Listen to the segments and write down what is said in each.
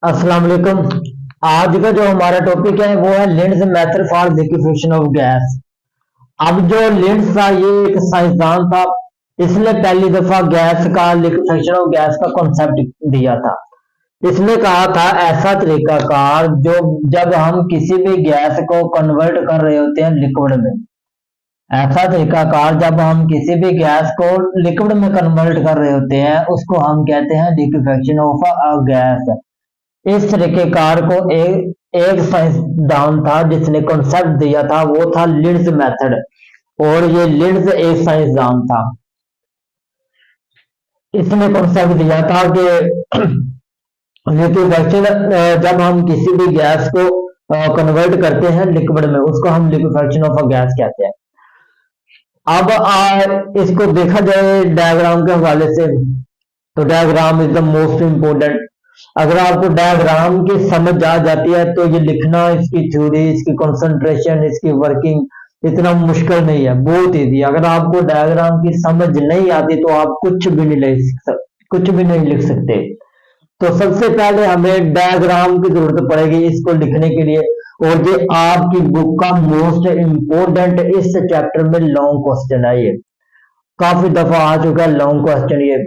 अस्सलाम वालेकुम। आज का जो हमारा टॉपिक है वो है Linde's method for liquification of gas. अब जो लिंड्स था ये एक साइंसदान था। इसने पहली दफा गैस का लिक्विफिकेशन ऑफ गैस का कॉन्सेप्ट दिया था। इसने कहा था ऐसा तरीकाकार जो जब हम किसी भी गैस को कन्वर्ट कर रहे होते हैं लिक्विड में, ऐसा तरीकाकार जब हम किसी भी गैस को लिक्विड में कन्वर्ट कर रहे होते हैं उसको हम कहते हैं लिक्विफिकेशन ऑफ अ गैस। इस तरीकेकार को एक साइंसदान था जिसने कॉन्सेप्ट दिया था, वो था लिंड्स मेथड। और ये लिंड्स एक साइंसदान था। इसने कॉन्सेप्ट दिया था कि लिक्विफेक्शन जब हम किसी भी गैस को कन्वर्ट करते हैं लिक्विड में उसको हम लिक्विफेक्शन ऑफ अ गैस कहते हैं। अब इसको देखा जाए डायग्राम के हवाले से, तो diagram is the most important. अगर आपको डायग्राम की समझ आ जाती है तो ये लिखना, इसकी थ्योरी, इसकी कंसंट्रेशन, इसकी वर्किंग इतना मुश्किल नहीं है, बहुत इजी। अगर आपको डायग्राम की समझ नहीं आती तो आप कुछ भी नहीं लिख सकते। तो सबसे पहले हमें डायग्राम की जरूरत पड़ेगी इसको लिखने के लिए। और ये आपकी बुक का मोस्ट इम्पोर्टेंट इस चैप्टर में लॉन्ग क्वेश्चन है। ये काफी दफा आ चुका है लॉन्ग क्वेश्चन ये।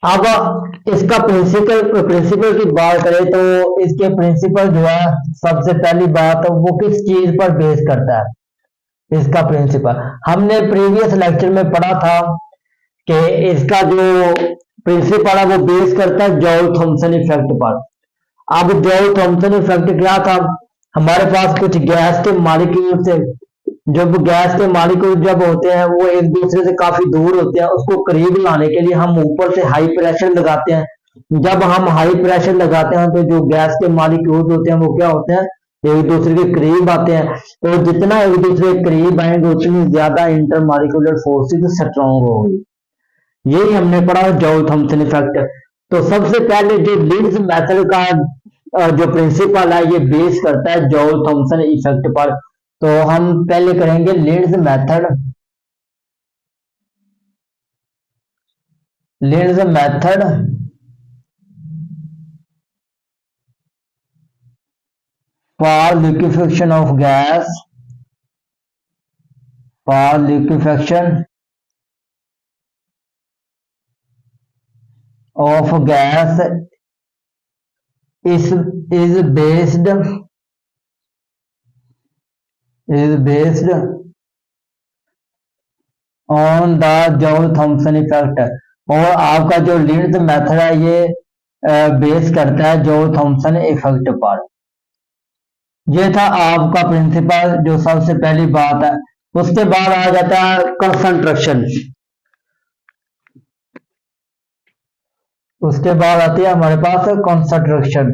अब इसका प्रिंसिपल की बात करें तो इसके प्रिंसिपल जो है, सबसे पहली बात वो किस चीज पर बेस करता है। इसका प्रिंसिपल हमने प्रीवियस लेक्चर में पढ़ा था कि इसका जो प्रिंसिपल है वो बेस करता है जॉल थॉमसन इफेक्ट पर। अब जॉल थॉमसन इफेक्ट क्या था, हमारे पास कुछ गैस के मालिक्यूल से, जब गैस के मालिक्यूल जब होते हैं वो एक दूसरे से काफी दूर होते हैं, उसको करीब लाने के लिए हम ऊपर से हाई प्रेशर लगाते हैं। जब हम हाई प्रेशर लगाते हैं तो जो गैस के मालिक्यूल होते हैं वो क्या होते हैं, एक दूसरे के करीब आते हैं। तो जितना एक दूसरे के करीब आएंगे उतनी ज्यादा इंटर मालिक्यूलर फोर्सेज स्ट्रॉन्ग होगी। यही हमने पढ़ा जॉल थॉमसन इफेक्ट। तो सबसे पहले जो लिंड्स मेथड का जो प्रिंसिपल है ये बेस करता है जॉल थॉमसन इफेक्ट पर। तो हम पहले करेंगे Linde's method for liquification of gas, for liquification of gas is based on the Joule-Thomson effect। और आपका जो लिंड्स मेथड है ये बेस करता है जॉल थॉमसन इफेक्ट पर। ये था आपका प्रिंसिपल जो सबसे पहली बात है। उसके बाद आ जाता है कंसंट्रेशन। उसके बाद आती है हमारे पास कंसंट्रेशन।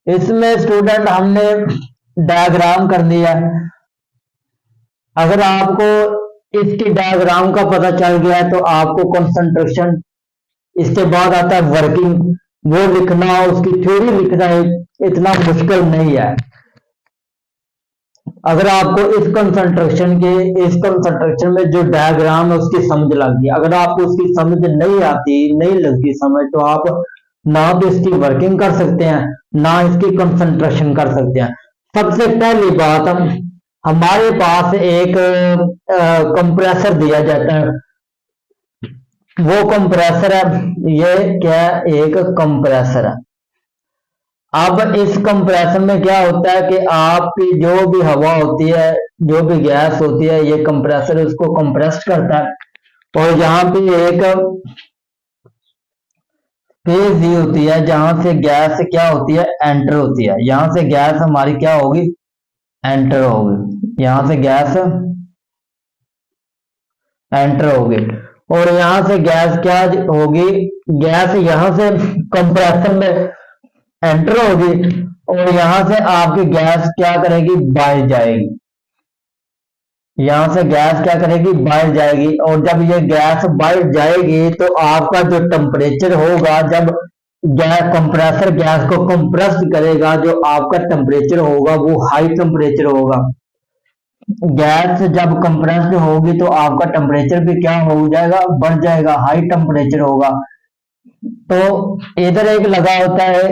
इसमें स्टूडेंट हमने डायग्राम कर दिया। अगर आपको इसकी डायग्राम का पता चल गया है तो आपको कंसंट्रेशन, इसके बाद आता है वर्किंग, वो लिखना, उसकी थ्योरी लिखना इतना मुश्किल नहीं है। अगर आपको इस कंसंट्रेशन में जो डायग्राम है उसकी समझ लग गई, अगर आपको उसकी समझ नहीं आती, नहीं लगती समझ, तो आप ना तो इसकी वर्किंग कर सकते हैं ना इसकी कंसंट्रेशन कर सकते हैं। सबसे पहली बात, हमारे पास एक कंप्रेसर दिया जाता है। वो कंप्रेसर है, ये क्या, एक कंप्रेसर है। अब इस कंप्रेसर में क्या होता है कि आपकी जो भी हवा होती है, जो भी गैस होती है, ये कंप्रेसर उसको कंप्रेस करता है। और यहाँ पे एक फेज दी होती है जहां से गैस क्या होती है, एंटर होती है। यहां से गैस हमारी क्या होगी, एंटर होगी। यहां से गैस एंटर होगी और यहां से गैस क्या होगी, गैस यहां से कंप्रेसर में एंटर होगी और यहां से आपकी गैस क्या करेगी, बाहर जाएगी। यहां से गैस क्या करेगी, बाहर जाएगी। और जब ये गैस बाहर जाएगी तो आपका जो टेम्परेचर होगा, जब गैस कंप्रेसर गैस को कंप्रेस करेगा, जो आपका टेम्परेचर होगा वो हाई टेम्परेचर होगा। गैस जब कंप्रेस्ड होगी तो आपका टेम्परेचर भी क्या हो जाएगा, बढ़ जाएगा, हाई टेम्परेचर होगा। तो इधर एक लगा होता है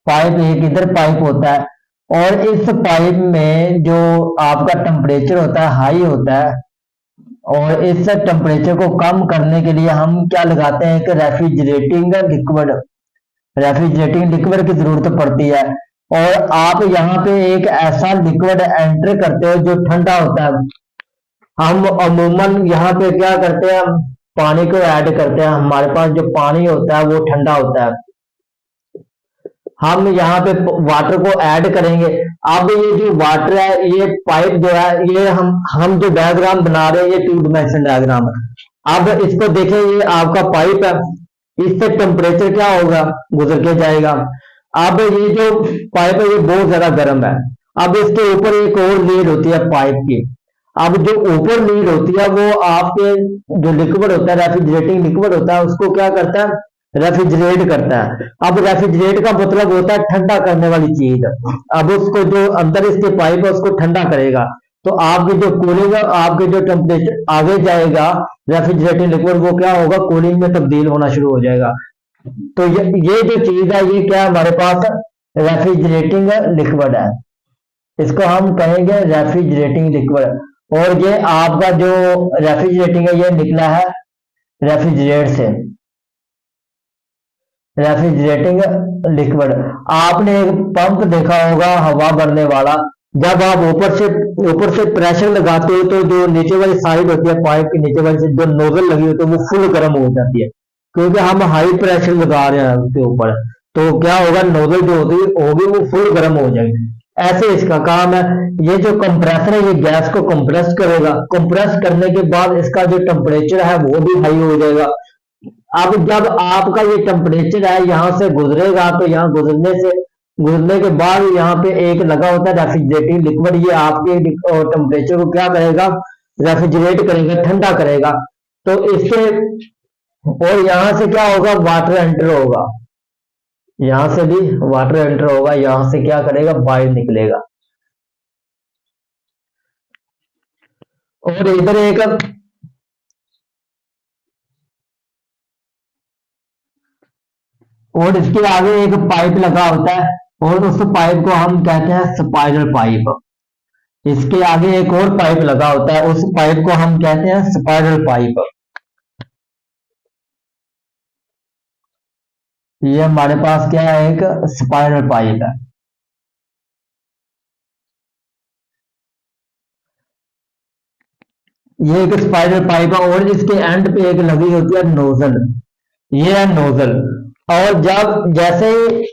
पाइप एक इधर पाइप होता है, और इस पाइप में जो आपका टेम्परेचर होता है हाई होता है, और इस टेम्परेचर को कम करने के लिए हम क्या लगाते हैं कि रेफ्रिजरेटिंग लिक्विड की जरूरत पड़ती है। और आप यहाँ पे एक ऐसा लिक्विड एंटर करते हो जो ठंडा होता है। हम अमूमन यहाँ पे क्या करते हैं, हम पानी को ऐड करते हैं, हमारे पास जो पानी होता है वो ठंडा होता है, हम यहाँ पे वाटर को ऐड करेंगे। अब ये जो वाटर है, ये पाइप जो है, ये हम जो डायग्राम बना रहे हैं ये 2 डायमेंशन डायग्राम है। अब इसको देखें, ये आपका पाइप है, इससे टेम्परेचर क्या होगा, गुजर के जाएगा। अब ये जो पाइप है ये बहुत ज्यादा गर्म है। अब इसके ऊपर एक और लीड होती है पाइप की। अब जो ऊपर लीड होती है वो आपके जो लिक्विड होता है, रेफ्रिजरेटिंग लिक्विड होता है, उसको क्या करता है, रेफ्रिजरेट करता है। अब रेफ्रिजरेट का मतलब होता है ठंडा करने वाली चीज। अब उसको जो अंदर इसके पाइप है उसको ठंडा करेगा, तो आपकी जो कूलिंग, आपके जो टेम्परेचर आगे जाएगा रेफ्रिजरेटिंग लिक्विड, वो क्या होगा, कूलिंग में तब्दील होना शुरू हो जाएगा। तो ये जो चीज है ये क्या हमारे पास रेफ्रिजरेटिंग लिक्विड है, इसको हम कहेंगे रेफ्रिजरेटिंग लिक्विड। और ये आपका जो रेफ्रिजरेटिंग है ये निकला है रेफ्रिजरेट से, रेफ्रिजरेटिंग लिक्विड। आपने एक पंप देखा होगा हवा भरने वाला, जब आप ऊपर से प्रेशर लगाते हो तो जो नीचे वाली साइड होती है पाइप की नीचे वाली से जो नोजल लगी होती है वो फुल गर्म हो जाती है, क्योंकि हम हाई प्रेशर लगा रहे हैं उसके ऊपर। तो क्या होगा, नोजल जो होगी वो फुल गर्म हो जाएगी। ऐसे इसका काम है। ये जो कंप्रेसर है ये गैस को कंप्रेस करेगा, कंप्रेस करने के बाद इसका जो टेम्परेचर है वो भी हाई हो जाएगा। अब जब आपका ये टेम्परेचर है यहाँ से गुजरेगा, तो यहाँ गुजरने के बाद यहाँ पे एक लगा होता है रेफ्रिजरेटिंग लिक्विड, ये आपके टेम्परेचर को क्या करेगा, रेफ्रिजरेट करेगा, ठंडा करेगा। तो इससे और यहाँ से क्या होगा, वाटर एंटर होगा, यहाँ से भी वाटर एंटर होगा, यहाँ से क्या करेगा, बाहर निकलेगा। और इधर एक और इसके आगे एक पाइप लगा होता है, और उस पाइप को हम कहते हैं स्पाइरल पाइप। इसके आगे एक और पाइप लगा होता है, उस पाइप को हम कहते हैं स्पाइरल पाइप। ये हमारे पास क्या है, एक स्पाइरल पाइप है। ये एक स्पाइरल पाइप है, और इसके एंड पे एक लगी होती है नोजल, ये है नोजल। और जब जैसे ही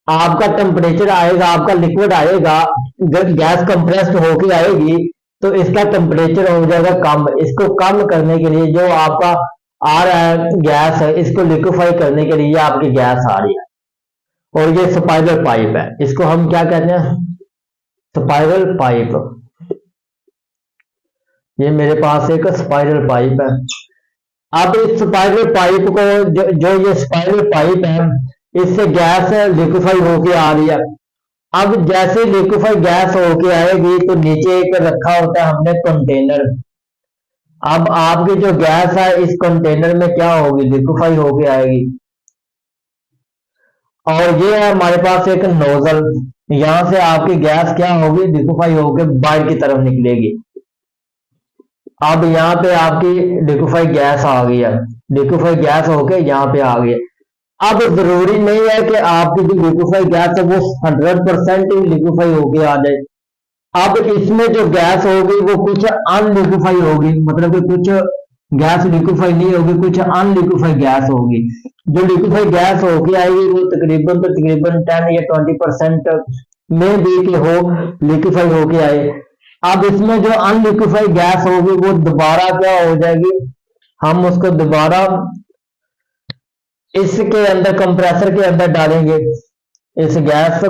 आपका टेम्परेचर आएगा, आपका लिक्विड आएगा, जब गैस कंप्रेस्ड होके आएगी तो इसका टेम्परेचर हो जाएगा कम। इसको कम करने के लिए जो आपका आ रहा है गैस है, इसको लिक्विफाई करने के लिए आपकी गैस आ रही है, और ये स्पाइरल पाइप है। इसको हम क्या कहते हैं, स्पाइरल पाइप। ये मेरे पास एक स्पाइरल पाइप है। अब इस स्पाइरल पाइप को जो ये स्पाइरल पाइप है, इससे गैस लिक्विफाई होके आ रही है। अब जैसे लिक्विफाई गैस होके आएगी तो नीचे एक रखा होता है हमने कंटेनर। अब आपकी जो गैस है इस कंटेनर में क्या होगी, लिक्विफाई होके आएगी। और ये है हमारे पास एक नोजल, यहां से आपकी गैस क्या होगी, लिक्विफाई होके बाहर की तरफ निकलेगी। अब यहाँ पे आपकी लिक्विफाई गैस आ गई है, लिक्विफाई गैस होके यहाँ पे आ गई है। अब जरूरी नहीं है कि आपकी जो लिक्विफाई गैस है वो 100% ही लिक्विफाई होके आ जाए। अब इसमें जो गैस होगी वो कुछ अनलिक्विफाई होगी, मतलब कि कुछ गैस लिक्विफाई नहीं होगी, कुछ अनलिक्विफाई गैस होगी। जो लिक्विफाई गैस होके आएगी वो तकरीबन 10 या 20% में भी कि हो लिक्विफाई होके आए। अब इसमें जो अनलिक्विफाई गैस होगी वो दोबारा क्या हो जाएगी, हम उसको दोबारा इसके अंदर कंप्रेसर के अंदर डालेंगे। इस गैस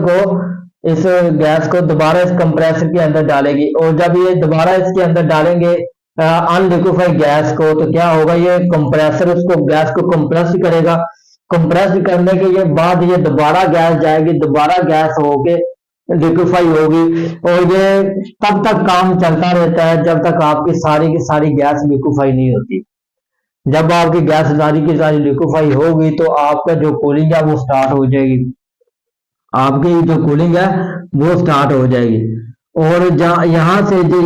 को दोबारा इस कंप्रेसर के अंदर डालेगी, और जब ये दोबारा इसके अंदर डालेंगे अनलिक्विफाई गैस को, तो क्या होगा, ये कंप्रेसर उसको गैस को कंप्रेस करेगा। कंप्रेस करने के बाद ये दोबारा गैस जाएगी, दोबारा गैस होके लिक्विफाई होगी, और ये तब तक काम चलता रहता है जब तक आपकी सारी की सारी गैस लिक्विफाई नहीं होती। जब आपकी गैस सारी की सारी लिक्विफाई होगी तो आपका जो कूलिंग है वो स्टार्ट हो जाएगी। आपकी जो कूलिंग है वो स्टार्ट हो जाएगी। और यहाँ से जो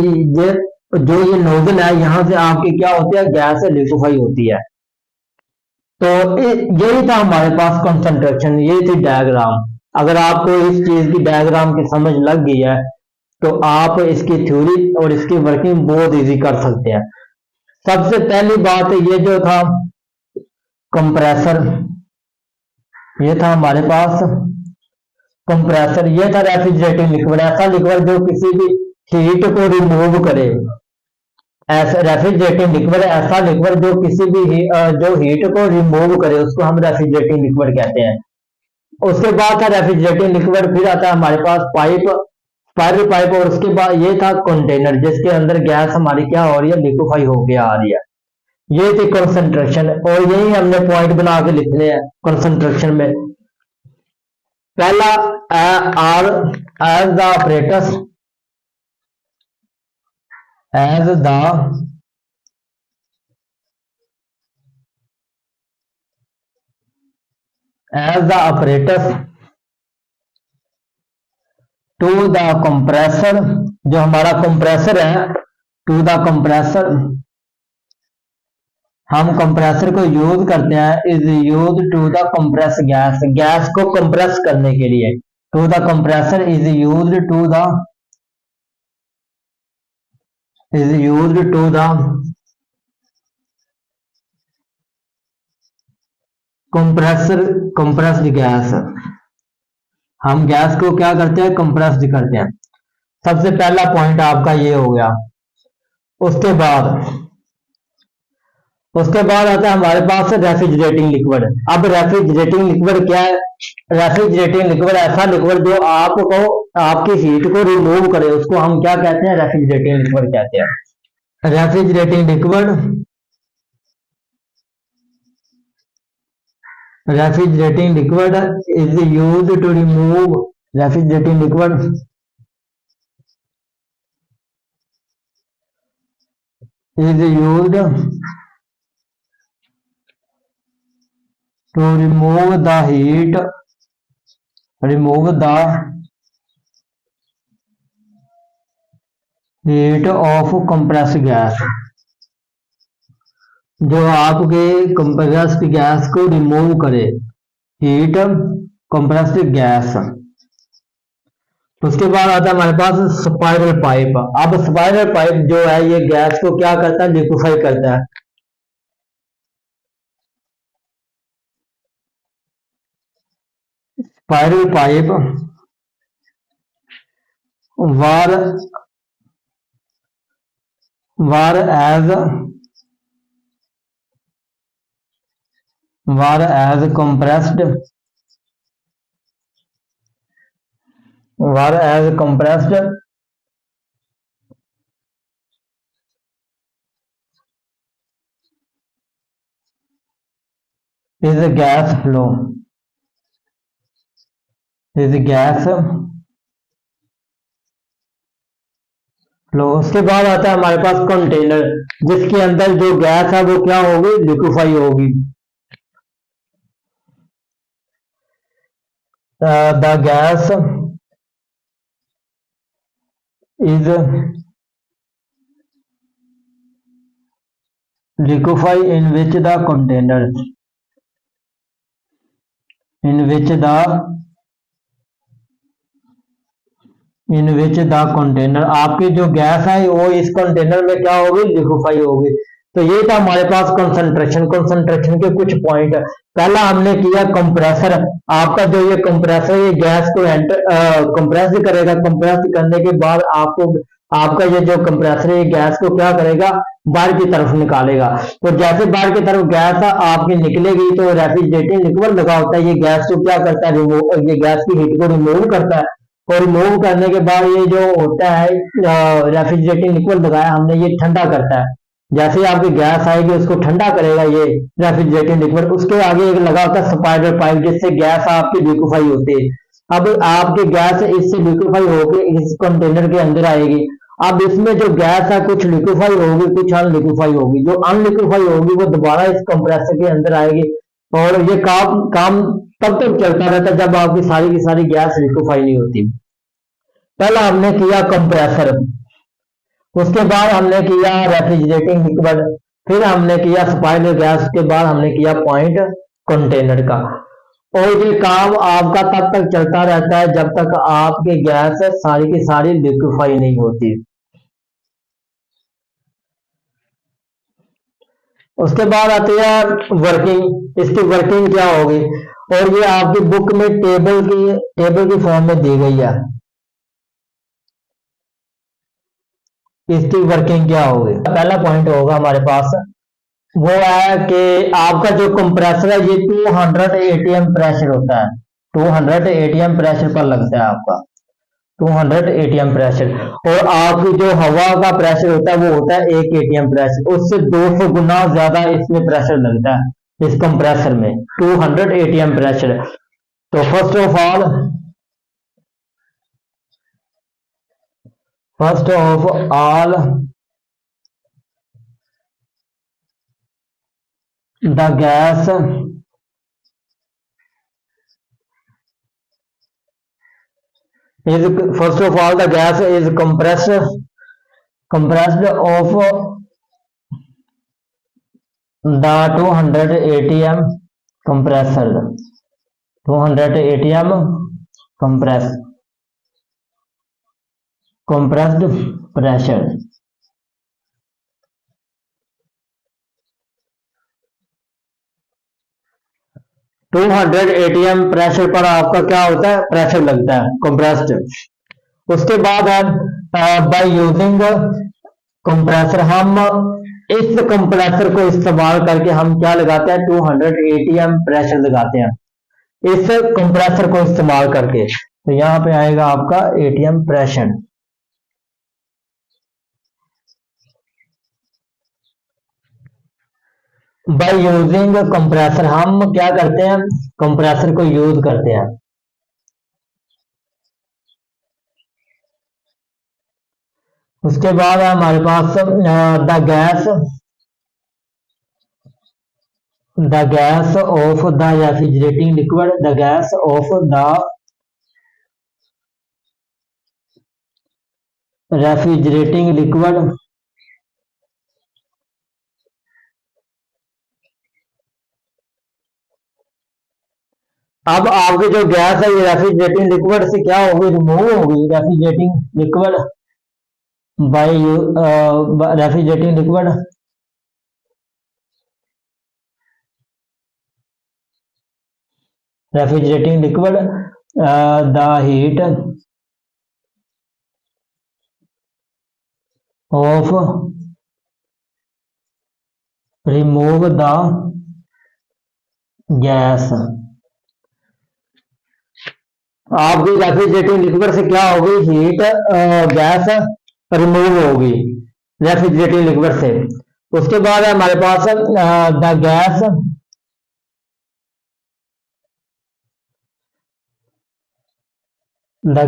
ये नोजल है, यहाँ से आपकी क्या होती है, गैस लिक्विफाई होती है। तो यही था हमारे पास कंसंट्रेशन, यही थी डायग्राम। अगर आपको इस चीज की डायग्राम की समझ लग गई है तो आप इसकी थ्योरी और इसकी वर्किंग बहुत इजी कर सकते हैं। सबसे पहली बात ये जो था कंप्रेसर, ये था हमारे पास कंप्रेसर, ये था रेफ्रिजरेटिंग लिक्विड, ऐसा लिक्विड जो किसी भी हीट को रिमूव करे। ऐसा रेफ्रिजरेटिंग लिक्विड ऐसा लिक्विड जो किसी भी जो हीट को रिमूव करे, उसको हम रेफ्रिजरेटिंग लिक्विड कहते हैं। उसके बाद था रेफ्रिजरेटिंग लिक्विड, फिर आता है हमारे पास पाइप, स्पाइरल पाइप, और उसके बाद ये था कंटेनर जिसके अंदर गैस हमारी क्या हो रही है, लिक्विफाई होके आ रही है। ये थी कंसंट्रेशन, और यही हमने पॉइंट बना के लिखने हैं कंसंट्रेशन में। पहला are as the operators, as the operators to the compressor, जो हमारा कंप्रेसर है, टू द कंप्रेसर, हम कंप्रेसर को यूज करते हैं, is use to the compress gas, gas को कंप्रेस करने के लिए। To the compressor is use to the compressed gas, हम गैस को क्या करते हैं, कंप्रेस्ड करते हैं। सबसे पहला पॉइंट आपका ये हो गया। उसके बाद आता है हमारे पास रेफ्रिजरेटिंग लिक्विड। अब रेफ्रिजरेटिंग लिक्विड क्या है, रेफ्रिजरेटिंग लिक्विड ऐसा लिक्विड जो आपको आपकी हीट को रिमूव करे, उसको हम क्या कहते हैं, रेफ्रिजरेटिंग लिक्विड कहते हैं। Refrigerating liquid is used to remove, refrigerating liquid is used to remove the heat of compressed gas, जो आपके कंप्रेस्ड गैस को रिमूव करे, हीट कंप्रेस्ड गैस। उसके बाद आता है हमारे पास स्पाइरल पाइप। अब स्पाइरल पाइप जो है ये गैस को क्या करता है, लिक्विफाई करता है। Spiral pipe were as compressed is a gas flow, उसके बाद आता है हमारे पास कंटेनर, जिसके अंदर जो गैस है वो क्या होगी, लिक्विफाई होगी। The gas is liquefy in which the container आपकी जो गैस है वो इस कंटेनर में क्या होगी, लिक्विफाई होगी। तो ये था हमारे पास कंसंट्रेशन के कुछ पॉइंट। पहला हमने किया कंप्रेसर, आपका जो ये कंप्रेसर ये गैस को कंप्रेस करेगा, कंप्रेस करने के बाद आपका ये जो कंप्रेसर ये गैस को क्या करेगा, बाहर की तरफ निकालेगा। तो जैसे बाहर की तरफ गैस आपकी निकलेगी तो रेफ्रिजरेटिंग लिक्विड लगा होता है, ये गैस को क्या करता है, ये गैस की हीट को रिमूव करता है, और रिमूव करने के बाद ये जो होता है रेफ्रिजरेटिंग लिक्विड लगाया हमने, ये ठंडा करता है। जैसे ही आपकी गैस आएगी उसको ठंडा करेगा ये रेफ्रिजरेटिंग लिक्विड। उसके आगे एक लगा होता है स्पाइरल पाइप, जिससे गैस आपकी लिक्विफाई होती है। अब आपकी गैस इससे लिक्विफाई होकर इस कंटेनर के अंदर आएगी। अब इसमें जो गैस है कुछ लिक्विफाई होगी, कुछ अनलिक्विफाई होगी। जो अनलिक्विफाई होगी वो दोबारा इस कंप्रेसर के अंदर आएगी और ये काम तब तक चलता रहता है जब आपकी सारी की सारी गैस लिक्विफाई नहीं होती। पहला हमने किया कंप्रेसर, उसके बाद हमने किया रेफ्रिजरेटिंग लिक्विड, फिर हमने किया स्पाइरल गैस, उसके बाद हमने किया पॉइंट कंटेनर का। और ये काम आपका तब तक चलता रहता है जब तक आपकी गैस सारी की सारी लिक्विफाई नहीं होती। उसके बाद आती है वर्किंग। इसकी वर्किंग क्या होगी, और ये आपकी बुक में टेबल की फॉर्म में दी गई है। इसकी वर्किंग क्या होगी, पहला पॉइंट होगा हमारे पास, वो है कि आपका जो कंप्रेसर है ये 200 ATM प्रेशर होता है, 200 ATM प्रेशर पर लगता है आपका, 200 ATM प्रेशर। और आपकी जो हवा का प्रेशर होता है वो होता है 1 ATM प्रेशर, उससे 200 गुना ज्यादा इसमें प्रेशर लगता है इस कंप्रेसर में, 200 ATM प्रेशर। तो first of all the gas is compressed of the 200 ATM compressor, 200 ATM compressed pressure। To 100 ATM pressure पर आपका क्या होता है, प्रेशर लगता है कंप्रेस्ड। उसके बाद बाय यूजिंग कंप्रेसर, हम इस कंप्रेसर को इस्तेमाल करके हम क्या लगाते हैं, 200 ATM प्रेशर लगाते हैं इस कंप्रेसर को इस्तेमाल करके। तो यहां पे आएगा आपका ATM pressure. By using compressor, हम क्या करते हैं, कंप्रेसर को यूज करते हैं। उसके बाद हमारे पास the gas of the refrigerating liquid, the gas of the refrigerating liquid अब आपकी जो गैस है ये रेफ्रिजरेटिंग लिक्विड से क्या होगी, रिमूव होगी। Refrigerating liquid by refrigerating liquid the heat of remove the gas. आपकी रेफ्रिजरेटिंग लिक्विड से क्या होगी, हीट गैस रिमूव होगी रेफ्रिजरेटिंग लिक्विड से। उसके बाद है हमारे पास the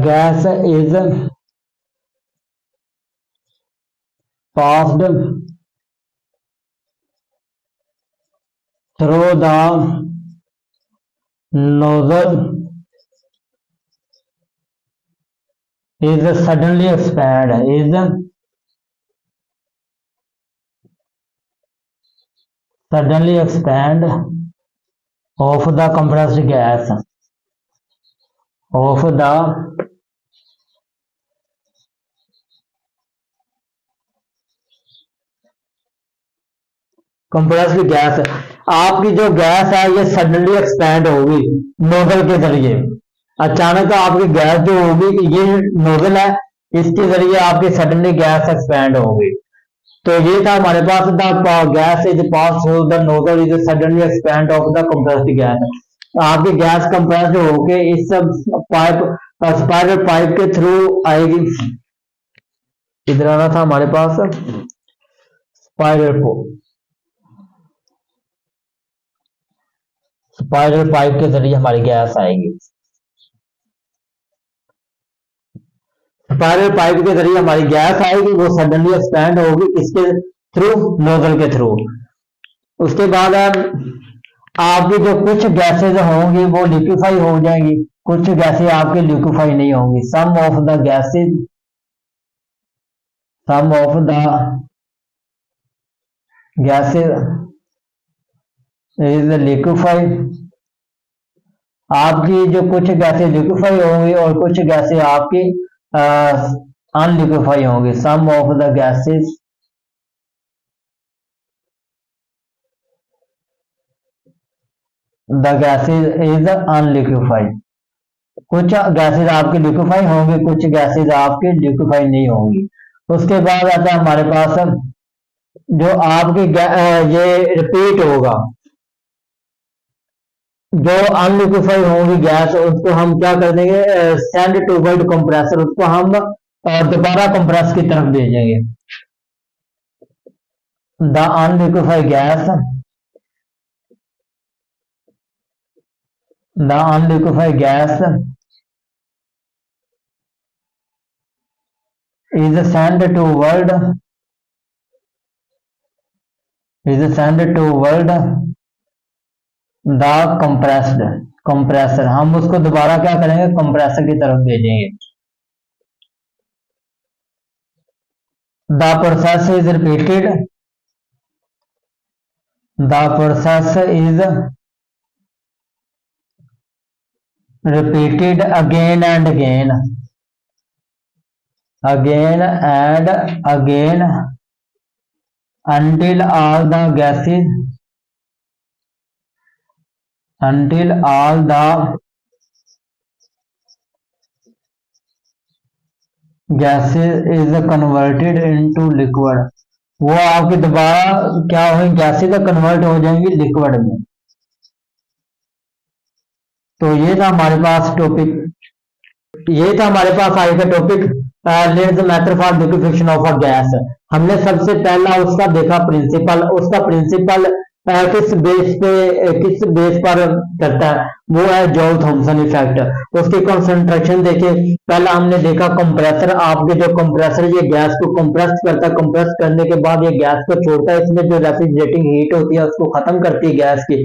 gas is passed through the nozzle is suddenly expand of the compressed gas of the compressed gas. आपकी जो गैस है ये सडनली एक्सपैंड होगी नोजल के जरिए, अचानक आपकी गैस जो होगी, ये नोजल है इसके जरिए आपकी सडनली गैस एक्सपैंड होगी। तो ये था हमारे पास the gas is pass through the nozzle is suddenly expand of the compressed gas. आपकी गैस कंप्रेस्ड होके इस पाइप स्पाइरल पाइप के थ्रू आएगी। इधर आना था हमारे पास स्पाइरल पाइप के जरिए हमारी गैस आएगी। स्पाइरल पाइप के जरिए हमारी गैस आएगी, वो सडनली एक्सपैंड होगी इसके थ्रू, नोजल के थ्रू। उसके बाद आपकी जो कुछ गैसेज होंगी वो लिक्विफाई हो जाएंगी, कुछ गैसेज आपके लिक्विफाई नहीं होंगी। Some of the gases, some of the gases is liquefy, आपकी जो कुछ गैसेज लिक्विफाई होंगी और कुछ गैसेज आपकी अनलिक्विफाई होंगी। Some of the gases the gases is unliquefied, कुछ गैसेज आपके लिक्विफाई होंगे, कुछ गैसेज आपके लिक्विफाई नहीं होंगी। उसके बाद आता है हमारे पास जो आपकी ये रिपीट होगा, जो अनलिक्विफाई होंगी गैस उसको हम क्या कर देंगे, सेंड टूवर्ड कंप्रेसर, उसको हम दोबारा कंप्रेस की तरफ भेजेंगे। The unliquefied gas, the unliquefied gas is sent toward the compressor, हम उसको दोबारा क्या करेंगे, कंप्रेसर की तरफ भेजेंगे। The process is repeated, the process is repeated again and again, again and again until all the gases, until all the gases is converted into liquid, वो आपके दोबारा क्या होंगे, गैसेज कन्वर्ट हो जाएंगी लिक्विड में। तो ये था हमारे पास टॉपिक, ये था हमारे पास आगे का topic let's method for liquification of a gas. हमने सबसे पहला उसका देखा प्रिंसिपल, उसका प्रिंसिपल किस बेस पर करता है, वो है जॉल थॉमसन इफेक्ट। उसकी कंसंट्रेशन देखे, पहला हमने देखा कंप्रेसर, आपके जो कंप्रेसर ये गैस को कंप्रेस करता है, कंप्रेस करने के बाद ये गैस को छोड़ता है, इसमें जो रेफ्रिजरेटिंग हीट होती है उसको खत्म करती है, गैस की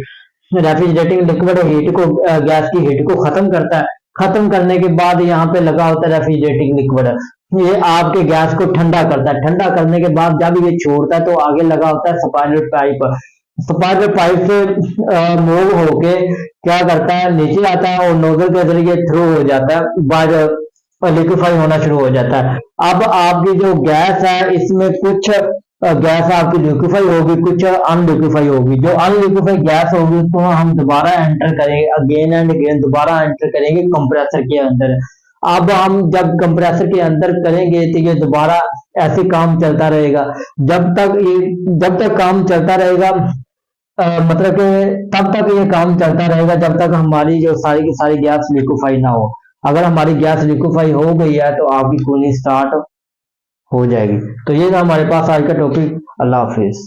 रेफ्रिजरेटिंग लिक्विड हीट को, गैस की हीट को खत्म करता है। खत्म करने के बाद यहाँ पे लगा होता है रेफ्रिजरेटिंग लिक्विड, ये आपके गैस को ठंडा करता है। ठंडा करने के बाद जब ये छोड़ता है तो आगे लगा होता है स्पाइरल पाइप, स्पाइरल पाइप से मूव होके क्या करता है, नीचे आता है और नोजल के जरिए थ्रू हो जाता है, बाद लिक्विफाई होना शुरू हो जाता है। अब आपकी जो गैस है इसमें कुछ गैस आपकी लिक्विफाई होगी, कुछ अनलिक्विफाई होगी। जो अनलिक्विफाई गैस होगी उसको हम दोबारा एंटर करेंगे, अगेन एंड अगेन दोबारा एंटर करेंगे कंप्रेसर के अंदर। अब हम जब कंप्रेसर के अंदर करेंगे तो ये दोबारा ऐसे काम चलता रहेगा, जब तक काम चलता रहेगा, मतलब कि तब तक ये काम चलता रहेगा जब तक हमारी जो सारी की सारी गैस लिक्विफाई ना हो। अगर हमारी गैस लिक्विफाई हो गई है तो आपकी कूलिंग स्टार्ट हो जाएगी। तो ये था हमारे पास आज का टॉपिक। अल्लाह हाफिज।